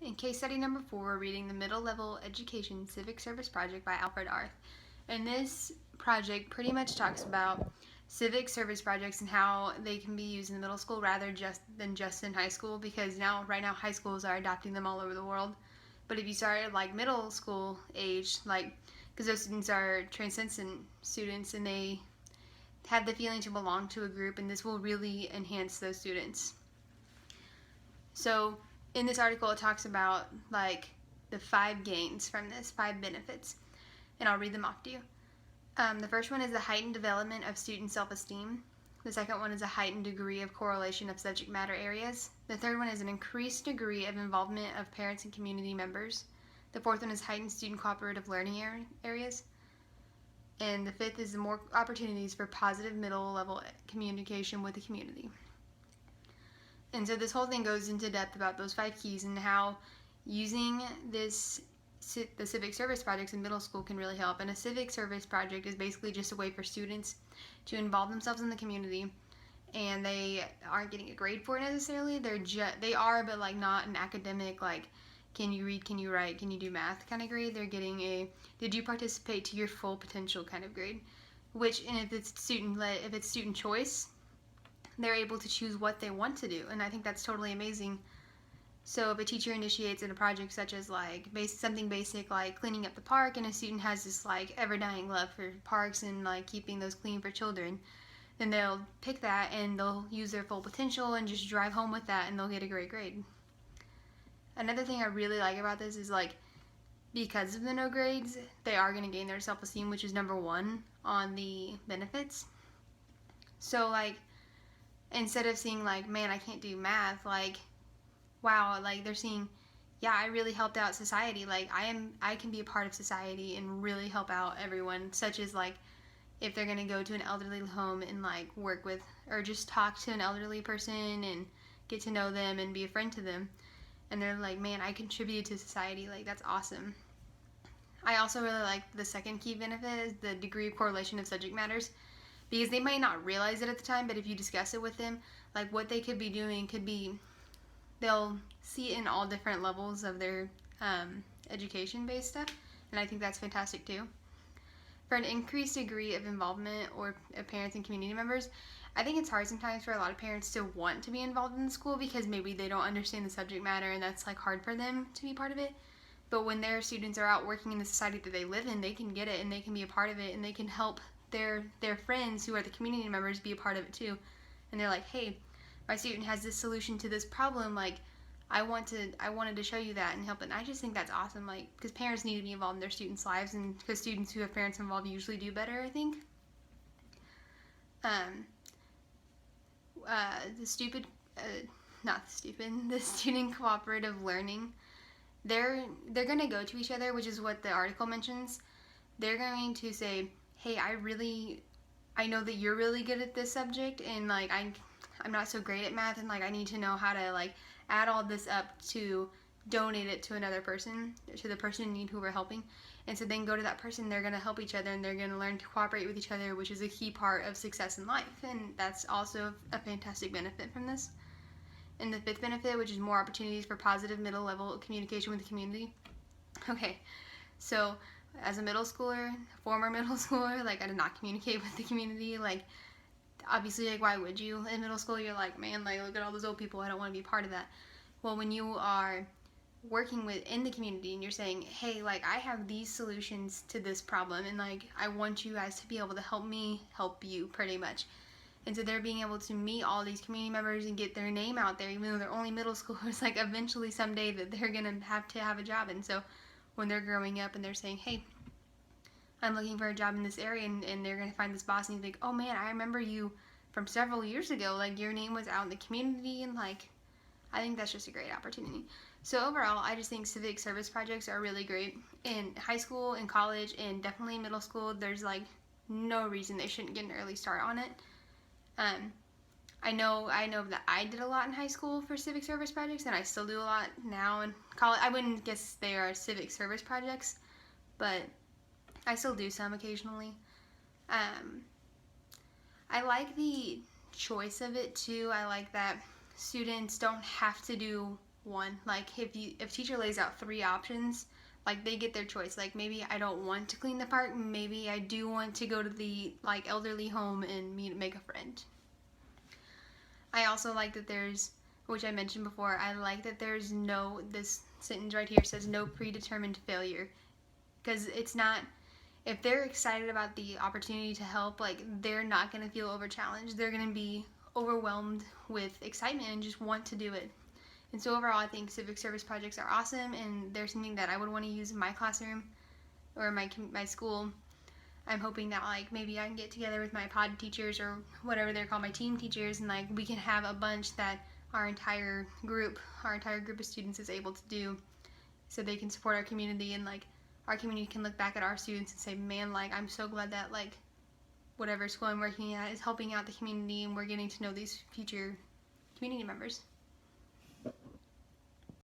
In case study number 4, we're reading the Middle Level Education Civic Service Project by Alfred Arth. And this project pretty much talks about civic service projects and how they can be used in the middle school rather than just in high school, because right now high schools are adopting them all over the world. But if you start at like middle school age, like, because those students are transcendent students and they have the feeling to belong to a group, and this will really enhance those students. So in this article, it talks about like the 5 gains from this, 5 benefits, and I'll read them off to you. The first one is the heightened development of student self-esteem. The second one is a heightened degree of correlation of subject matter areas. The third one is an increased degree of involvement of parents and community members. The fourth one is heightened student cooperative learning areas. And the fifth is more opportunities for positive middle level communication with the community. And so this whole thing goes into depth about those 5 keys and how using the civic service projects in middle school can really help. And a civic service project is basically just a way for students to involve themselves in the community, and they aren't getting a grade for it necessarily. They are, but like not an academic, like, can you read, can you write, can you do math kind of grade. They're getting a did you participate to your full potential kind of grade. Which, and if it's student choice, they're able to choose what they want to do, and I think that's totally amazing. So if a teacher initiates in a project such as like something basic like cleaning up the park, and a student has this like ever-dying love for parks and like keeping those clean for children, then they'll pick that and they'll use their full potential and just drive home with that, and they'll get a great grade. Another thing I really like about this is like, because of the no grades, they are going to gain their self-esteem, which is number 1 on the benefits. So like, instead of seeing like, man, I can't do math, like, wow, like they're seeing, yeah, I really helped out society. Like I can be a part of society and really help out everyone, such as like if they're going to go to an elderly home and like work with or just talk to an elderly person and get to know them and be a friend to them. And they're like, man, I contributed to society. Like, that's awesome. I also really like the second key benefit is the degree of correlation of subject matters, because they might not realize it at the time, but if you discuss it with them, like what they could be doing could be, they'll see it in all different levels of their education-based stuff, and I think that's fantastic too. For an increased degree of involvement or of parents and community members, I think it's hard sometimes for a lot of parents to want to be involved in the school because maybe they don't understand the subject matter and that's like hard for them to be part of it. But when their students are out working in the society that they live in, they can get it and they can be a part of it, and they can help their friends who are the community members be a part of it too. And they're like, hey, my student has this solution to this problem, like I wanted to show you that and help it. And I just think that's awesome, like, because parents need to be involved in their students' lives, and because students who have parents involved usually do better, I think. The student cooperative learning, they're going to go to each other, which is what the article mentions. They're going to say, hey, I know that you're really good at this subject, and like I'm not so great at math, and like I need to know how to like add all this up to donate it to another person, to the person in need who we're helping. And so then go to that person, they're going to help each other, and they're going to learn to cooperate with each other, which is a key part of success in life. And that's also a fantastic benefit from this. And the 5th benefit, which is more opportunities for positive middle level communication with the community. Okay, so as a middle schooler, former middle schooler, like I did not communicate with the community. Like, obviously, like, why would you? In middle school, you're like, man, like, look at all those old people, I don't want to be part of that. Well, when you are working in the community and you're saying, hey, like, I have these solutions to this problem, and like I want you guys to be able to help me help you, pretty much. And so they're being able to meet all these community members and get their name out there, even though they're only middle schoolers, like eventually someday that they're gonna have to have a job. And so when they're growing up and they're saying, hey, I'm looking for a job in this area, and they're gonna find this boss, and you think, oh man, I remember you from several years ago, like your name was out in the community, and like I think that's just a great opportunity. So overall, I just think civic service projects are really great in high school, in college, and definitely in middle school. There's like no reason they shouldn't get an early start on it. I know that I did a lot in high school for civic service projects, and I still do a lot now in college. I wouldn't guess they are civic service projects, but I still do some occasionally. I like the choice of it too. I like that students don't have to do one. Like if teacher lays out 3 options, like they get their choice. Like maybe I don't want to clean the park, maybe I do want to go to the like elderly home and make a friend. I also like that there's, which I mentioned before, I like that there's no, this sentence right here says no predetermined failure, because it's not, if they're excited about the opportunity to help, like they're not going to feel over challenged. They're going to be overwhelmed with excitement and just want to do it. And so overall, I think civic service projects are awesome, and they're something that I would want to use in my classroom or my school. I'm hoping that like maybe I can get together with my pod teachers or whatever they're called, my team teachers, and like we can have a bunch that our entire group of students is able to do, so they can support our community, and like our community can look back at our students and say, man, like I'm so glad that like whatever school I'm working at is helping out the community, and we're getting to know these future community members.